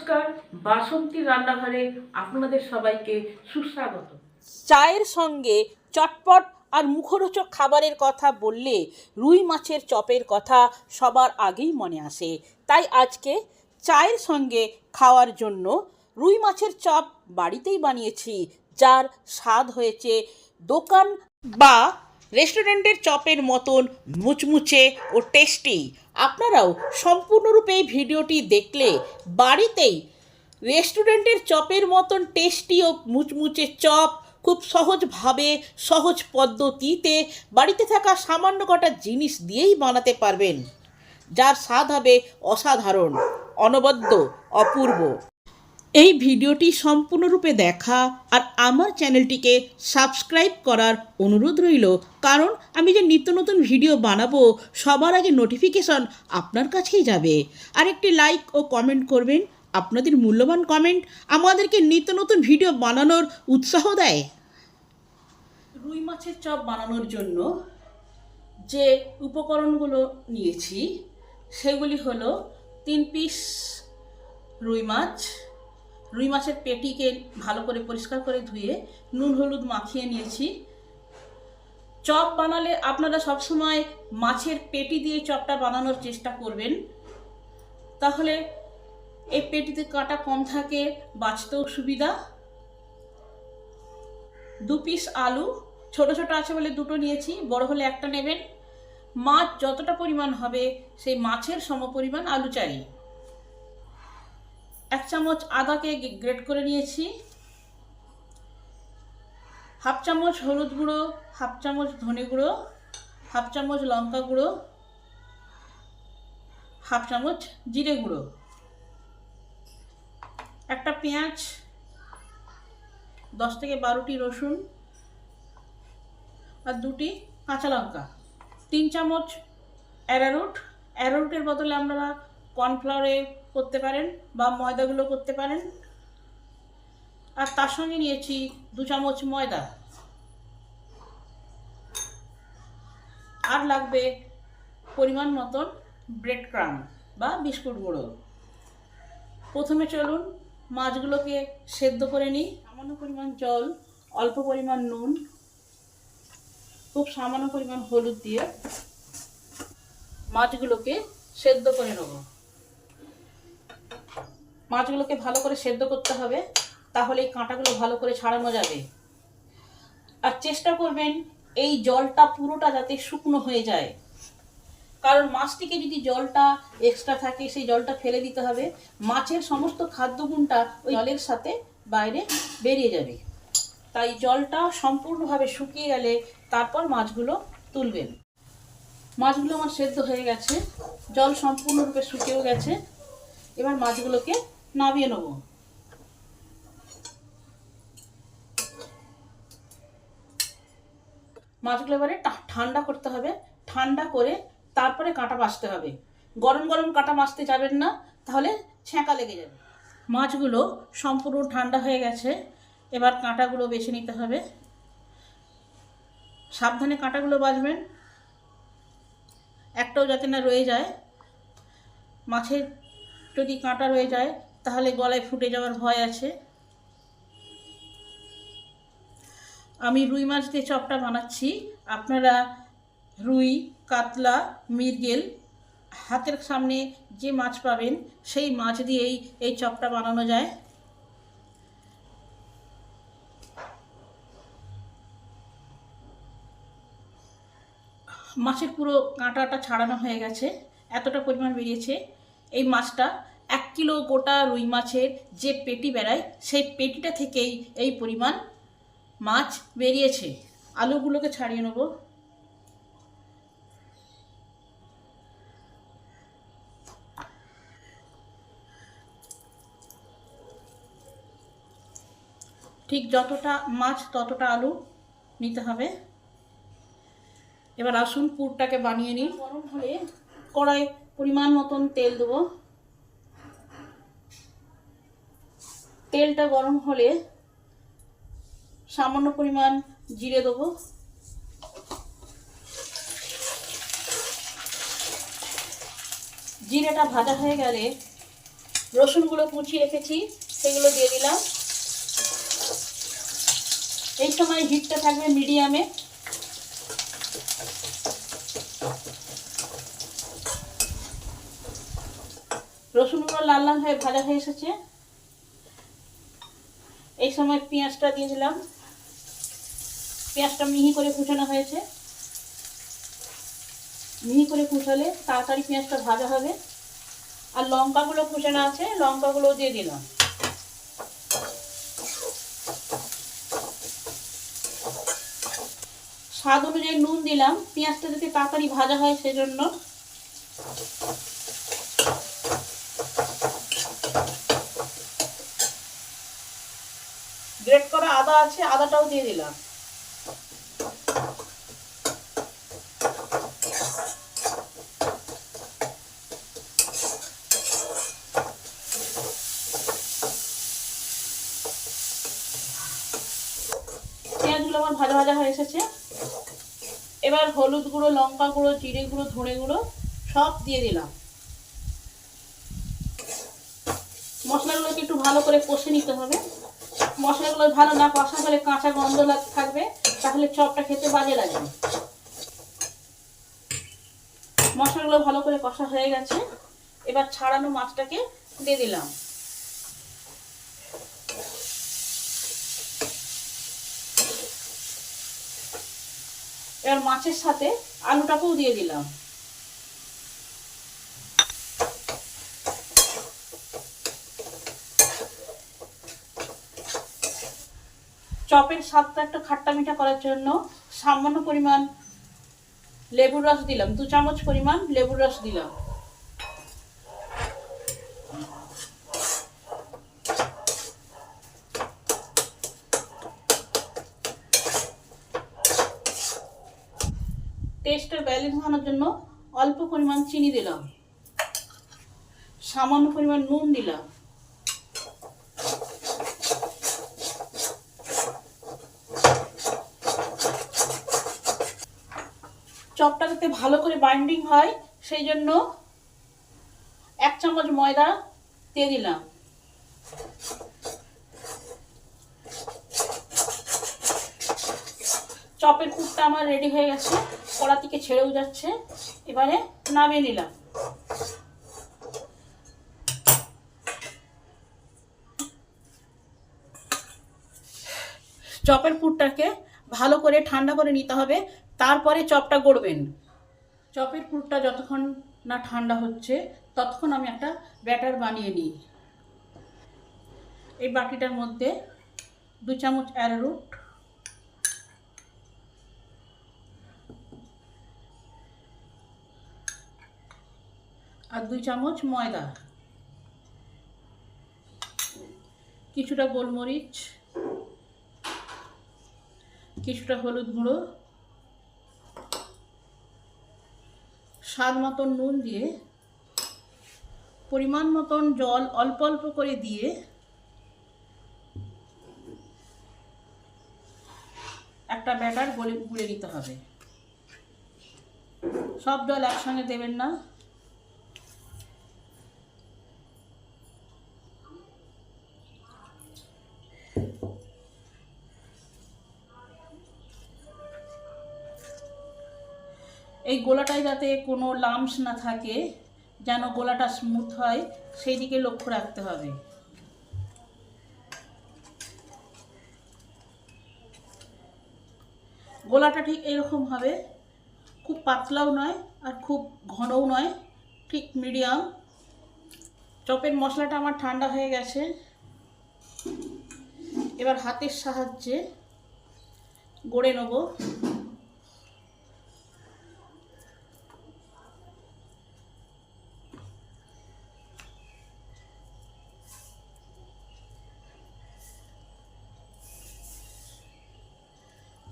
নমস্কার, বাসন্তী রান্নাঘরে আপনাদের সবাইকে সুস্বাগত। চায়ের সঙ্গে চটপট আর মুখরোচক খাবারের কথা বললে রুই মাছের চপের কথা সবার আগেই মনে আসে। তাই আজকে চায়ের সঙ্গে খাওয়ার জন্য রুই মাছের চপ বাড়িতেই বানিয়েছি, যার স্বাদ হয়েছে দোকান বা রেস্টুরেন্টের চপের মতন মুচমুচে ও টেস্টি। আপনারাও সম্পূর্ণরূপে এই ভিডিওটি দেখলে বাড়িতেই রেস্টুরেন্টের চপের মতন টেস্টি ও মুচমুচে চপ খুব সহজভাবে সহজ পদ্ধতিতে বাড়িতে থাকা সামান্য কটা জিনিস দিয়েই বানাতে পারবেন, যার স্বাদ হবে অসাধারণ, অনবদ্য, অপূর্ব। এই ভিডিওটি সম্পূর্ণরূপে দেখা আর আমার চ্যানেলটিকে সাবস্ক্রাইব করার অনুরোধ রইল, কারণ আমি যে নিত্য নতুন ভিডিও বানাবো সবার আগে নোটিফিকেশন আপনার কাছেই যাবে। আর একটি লাইক ও কমেন্ট করবেন। আপনাদের মূল্যবান কমেন্ট আমাদেরকে নিত্য নতুন ভিডিও বানানোর উৎসাহ দেয়। রুই মাছের চপ বানানোর জন্য যে উপকরণগুলো নিয়েছি সেগুলি হলো 3 পিস রুই মাছ। রুই মাছের পেটিকে ভালো করে পরিষ্কার করে ধুয়ে নুন হলুদ মাখিয়ে নিয়েছি। চপ বানালে আপনারা সবসময় মাছের পেটি দিয়ে চপটা বানানোর চেষ্টা করবেন, তাহলে এই পেটিতে কাঁটা কম থাকে, বাছতেও সুবিধা। 2 পিস আলু, ছোট ছোট আছে বলে 2টো নিয়েছি, বড় হলে একটা নেবেন। মাছ যতটা পরিমাণ হবে সেই মাছের সমপরিমাণ আলু চাই। 1 চামচ আদাকে গ্রেট করে নিয়েছি। 1/2 চামচ হলুদ গুঁড়ো, 1/2 চামচ ধনে গুঁড়ো, 1/2 চামচ লঙ্কা গুঁড়ো, 1/2 চামচ জিরে গুঁড়ো, একটা পেঁয়াজ, 10 থেকে 12টি রসুন আর 2টি কাঁচা লঙ্কা, 3 চামচ অ্যারারুট। অ্যারারুটের বদলে আপনারা কর্নফ্লাওয়ারে করতে পারেন বা ময়দাগুলো করতে পারেন। আর তার সঙ্গে নিয়েছি 2 চামচ ময়দা। আর লাগবে পরিমাণ মতন ব্রেড ক্রাম বা বিস্কুট গুঁড়ো। প্রথমে চলুন মাছগুলোকে সেদ্ধ করে নিই। সামান্য পরিমাণ জল, অল্প পরিমাণ নুন, খুব সামান্য পরিমাণ হলুদ দিয়ে মাছগুলোকে সেদ্ধ করে নেব। মাছগুলোকে ভালো করে সেদ্ধ করতে হবে, তাহলে এই কাঁটাগুলো ভালো করে ছাড়ানো যাবে। আর চেষ্টা করবেন এই জলটা পুরোটা যাতে শুকনো হয়ে যায়, কারণ মাছ থেকে যদি জলটা এক্সট্রা থাকে সেই জলটা ফেলে দিতে হবে। মাছের সমস্ত খাদ্যগুণটা ওই জলের সাথে বাইরে বেরিয়ে যাবে। তাই জলটা সম্পূর্ণভাবে শুকিয়ে গেলে তারপর মাছগুলো তুলবেন। মাছগুলো আমার সেদ্ধ হয়ে গেছে, জল সম্পূর্ণরূপে শুকিয়েও গেছে। এবার মাছগুলোকে নামিয়ে নেব। মাছগুলো এবারে ঠান্ডা করতে হবে, ঠান্ডা করে তারপরে কাঁটা বাছতে হবে। গরম গরম কাঁটা বাছতে যাবেন না, তাহলে ছ্যাঁকা লেগে যাবে। মাছগুলো সম্পূর্ণ ঠান্ডা হয়ে গেছে, এবার কাঁটাগুলো বেছে নিতে হবে। সাবধানে কাঁটাগুলো বাছবেন, একটাও যাতে না রয়ে যায়। মাছের যদি কাঁটা রয়ে যায় তাহলে গলায় ফুটে যাওয়ার ভয় আছে। আমি রুই মাছ দিয়ে চপটা বানাচ্ছি, আপনারা রুই, কাতলা, মৃগেল, হাতের সামনে যে মাছ পাবেন সেই মাছ দিয়েই এই চপটা বানানো যায়। মাছের পুরো কাঁটাটা ছাড়ানো হয়ে গেছে, এতটা পরিমাণ বেরিয়েছে। এই মাছটা 1 কিলো গোটা রুই মাছের যে পেটি বেরায় সেই পেটিটা থেকেই এই পরিমাণ মাছ বেরিয়েছে। আলুগুলোকে ছাড়িয়ে নেব। ঠিক যতটা মাছ ততটা আলু নিতে হবে। এবার আসুন পুরটাকে বানিয়ে নিই। গরম হলে কড়াই পরিমাণ মতন তেল দেবো। তেলটা গরম হলে সামান্য পরিমাণ জিরে দেবো। জিরেটা ভাজা হয়ে গেলে রসুনগুলো কুচিয়ে রেখেছি সেগুলো দিয়ে দিলাম। এই সময় হিটটা থাকবে মিডিয়ামে। রসুনগুলো লাল লাল হয়ে ভাজা হয়ে এসেছে। এই সময় পেঁয়াজটা দিয়ে দিলাম। পেঁয়াজটা মিহি করে কুচানো হয়েছে। মিহি করে কুচালে তাড়াতাড়ি পেঁয়াজটা ভাজা হবে। আর লঙ্কাগুলো কুচানো আছে, লঙ্কাগুলো দিয়ে দিলাম। স্বাদ অনুযায়ী নুন দিলাম, পেঁয়াজটা যাতে তাড়াতাড়ি ভাজা হয় সেজন্য। গ্রেট করা আদা আছে, আদাটাও দিয়ে দিলাম। পেঁয়াজগুলো আমার ভাজা ভাজা হয়ে এসেছে। এবার হলুদ গুঁড়ো, লঙ্কা গুঁড়ো, জিরে গুঁড়ো, ধনে গুঁড়ো সব দিয়ে দিলাম। মশলাগুলোকে একটু ভালো করে কষে নিতে হবে। মশলাগুলো ভালো না কষা হলে কাঁচা গন্ধ থাকবে, তাহলে চপটা খেতে বাজে লাগবে। মশলাগুলো ভালো করে কষা হয়ে গেছে। এবার ছাড়ানো মাছটাকে দিয়ে দিলাম। এবার মাছের সাথে আলুটাকেও দিয়ে দিলাম। চপের স্বাদটা একটু খাট্টা মিঠা করার জন্য সামান্য পরিমাণ লেবুর রস দিলাম, 2 চামচ পরিমাণ লেবুর রস দিলাম। টেস্টের ব্যালেন্স আনার জন্য অল্প পরিমাণ চিনি দিলাম, সামান্য পরিমাণ নুন দিলাম। চপটা যাতে ভালো করে বাইন্ডিং হয় সেই জন্য 1 চামচ ময়দা দিয়ে দিলাম। চপের পুরটা আমার রেডি হয়ে গেছে, কড়া থেকে ছেড়েও যাচ্ছে। এবারে নামিয়ে নিলাম। চপের পুরটাকে ভালো করে ঠান্ডা করে নিতে হবে, তারপরে চপটা গড়বেন। চপের পুরটা যতক্ষণ না ঠান্ডা হচ্ছে ততক্ষণ আমি একটা ব্যাটার বানিয়ে নিই। এই বাটিটার মধ্যে 2 চামচ অ্যারারুট, আর 2 চামচ ময়দা, কিছুটা গোলমরিচ, কিছুটা হলুদ গুঁড়ো, স্বাদ মতন নুন দিয়ে, পরিমাণ মতন জল অল্প অল্প করে দিয়ে একটা ব্যাটার গুলে নিতে হবে। সব জল একসঙ্গে দেবেন না। এই গোলাটায় যাতে কোনো লাম্পস না থাকে, যেন গোলাটা স্মুথ হয় সেই দিকে লক্ষ্য রাখতে হবে। গোলাটা ঠিক এরকম হবে, খুব পাতলাও নয় আর খুব ঘনও নয়, ঠিক মিডিয়াম। চপের মশলাটা আমার ঠান্ডা হয়ে গেছে। এবার হাতের সাহায্যে গড়ে নেব।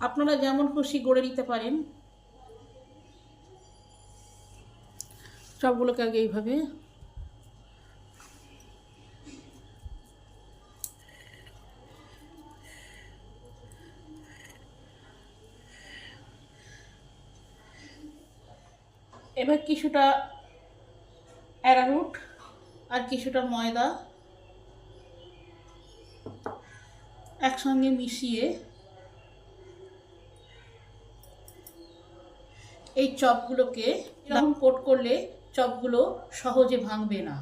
আপনারা যেমন খুশি গড়ে নিতে পারেন। সবগুলোকে আগে এইভাবে এবার কিছুটা অ্যারারুট আর কিছুটা ময়দা একসঙ্গে মিশিয়ে এই চপগুলোকে এরকম কোট করলে চপগুলো সহজে ভাঙবে না।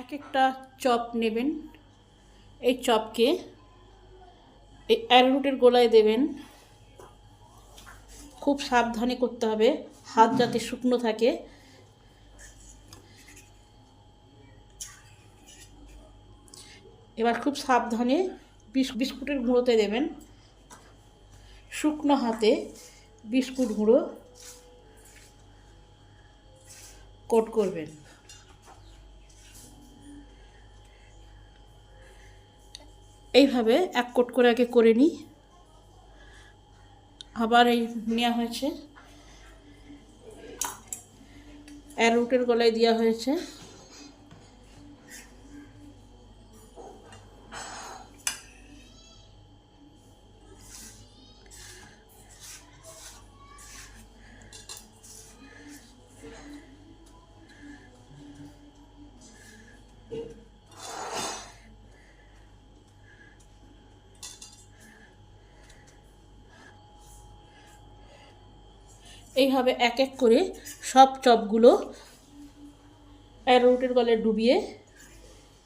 এক একটা চপ নেবেন, এই চপকে এই অ্যারোরুটের গোলায় দেবেন। খুব সাবধানে করতে হবে, হাত যাতে শুকনো থাকে। এবার খুব সাবধানে বিস্কুটের গুঁড়োতে দেবেন। শুকনো হাতে বিস্কুট গুঁড়ো কোট করবেন। এইভাবে এক কোট করে আগে করে নিই। আবার এই নেওয়া হয়েছে, অ্যারোরুটের গলায় দেওয়া হয়েছে। এইভাবে এক এক করে সব চপগুলো অ্যারোরুটের গলায় ডুবিয়ে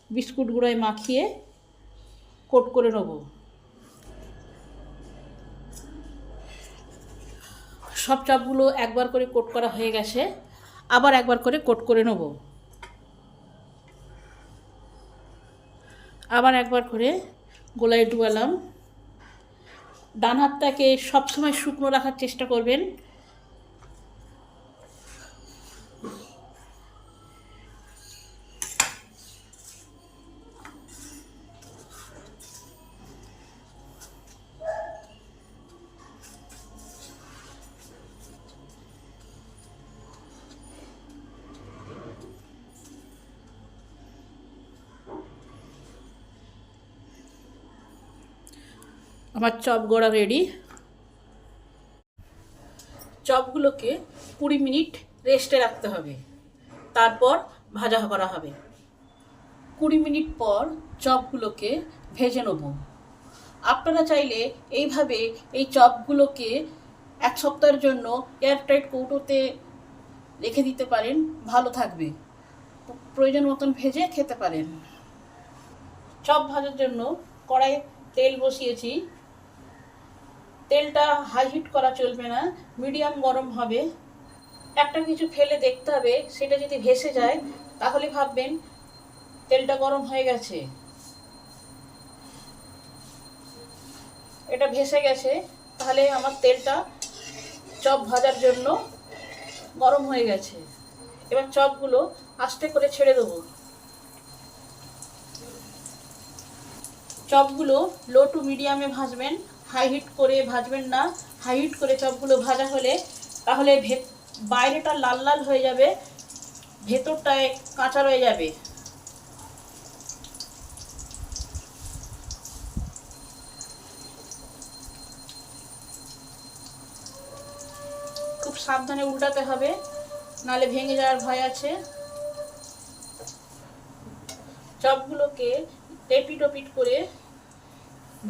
বিস্কুট গুঁড়োয় মাখিয়ে কোট করে নেব। সব চপগুলো একবার করে কোট করা হয়ে গেছে, আবার একবার করে কোট করে নেব। আবার একবার করে গোলায় ডুবালাম। ডান হাতটাকে সবসময় শুকনো রাখার চেষ্টা করবেন। আমার চপ গড়া রেডি। চপগুলোকে 20 মিনিট রেস্টে রাখতে হবে, তারপর ভাজা করা হবে। 20 মিনিট পর চপগুলোকে ভেজে নেব। আপনারা চাইলে এইভাবে এই চপগুলোকে 1 সপ্তাহের জন্য এয়ারটাইট কৌটোতে রেখে দিতে পারেন, ভালো থাকবে। প্রয়োজন মতন ভেজে খেতে পারেন। চপ ভাজার জন্য কড়াইয়ে তেল বসিয়েছি। তেলটা হাই হিট করা চলবে না, মিডিয়াম গরম হবে। একটা কিছু ফেলে দেখতে হবে, সেটা যদি ভেসে যায় তাহলে ভাববেন তেলটা গরম হয়ে গেছে। এটা ভেসে গেছে, তাহলে আমার তেলটা চপ ভাজার জন্য গরম হয়ে গেছে। এবার চপগুলো আস্তে করে ছেড়ে দেবো। চপগুলো লো টু মিডিয়ামে ভাজবেন, হাই হিট করে ভাজবেন না। হাই হিট করে চপগুলো ভাজা হলে তাহলে বাইরেটা লাল লাল হয়ে যাবে, ভেতরটায় কাঁচা রয়ে যাবে। খুব সাবধানে উল্টাতে হবে, নালে ভেঙে যাওয়ার ভয় আছে। চপগুলোকে এপিট ওপিট করে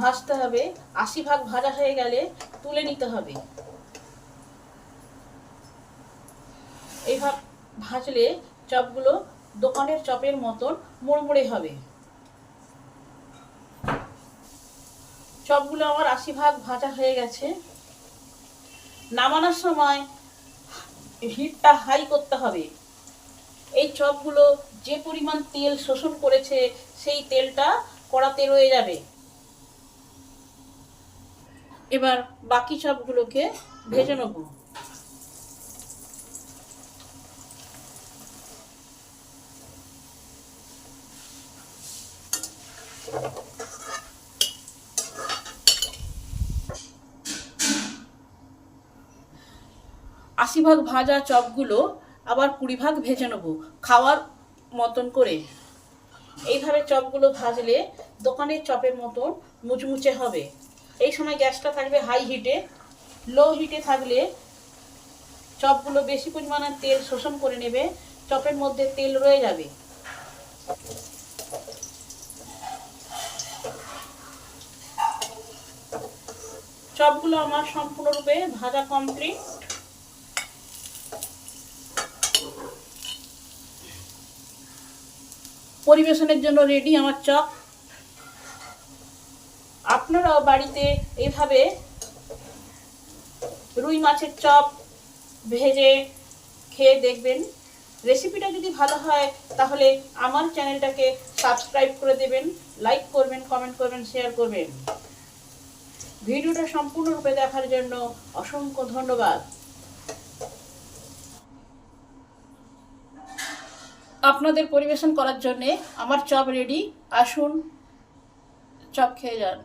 ভাজতে হবে। 80% ভাজা হয়ে গেলে তুলে নিতে হবে। এইভাবে ভাজলে চপগুলো দোকানের চপের মতন মুড়মুড়ে হবে। চপগুলো আমার 80% ভাজা হয়ে গেছে। নামানোর সময় হিটটা হাই করতে হবে। এই চপগুলো যে পরিমাণ তেল শোষণ করেছে সেই তেলটা কড়াতে রয়ে যাবে। এবার বাকি চপগুলোকে ভেজে নেব। 80 ভাগ ভাজা চপগুলো আবার 20 ভাগ ভেজে নেবো খাওয়ার মতন করে। এইভাবে চপগুলো ভাজলে দোকানের চপের মতন মুচমুচে হবে। এই সময় গ্যাসটা থাকবে হাই হিটে। লো হিটে থাকলে চপগুলো বেশি পরিমাণে তেল শোষণ করে নেবে, চপের মধ্যে তেল রয়ে যাবে। চপগুলো আমার সম্পূর্ণরূপে ভাজা কমপ্লিট। পরিবেশনের জন্য রেডি আমার চপ। আপনারাও বাড়িতে এইভাবে রুই মাছের চপ ভেজে খেয়ে দেখবেন। রেসিপিটা যদি ভালো হয় তাহলে আমার চ্যানেলটাকে সাবস্ক্রাইব করে দেবেন, লাইক করবেন, কমেন্ট করবেন, শেয়ার করবেন। ভিডিওটা সম্পূর্ণরূপে দেখার জন্য অসংখ্য ধন্যবাদ। আপনাদের পরিবেশন করার জন্যে আমার চপ রেডি। আসুন চপ খেয়ে যান।